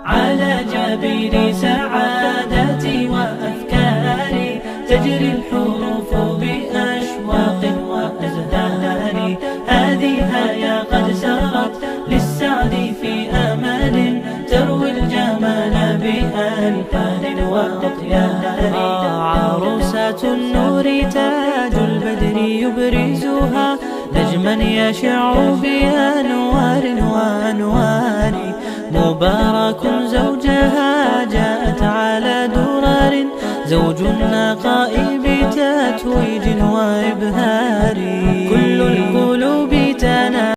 على جبين سعادتي وأفكاري تجري الحروف بأشواق وأزهار. هذه هيا قد سرت للسعد في أمل تروي الجمال بألحان وأطيار. عروسة النور تاج البدر يبرزها نجما يشع بأنوار وأنوار. مبارك زوجها جاءت على درر زوج النقاء بتتويج وإبهار.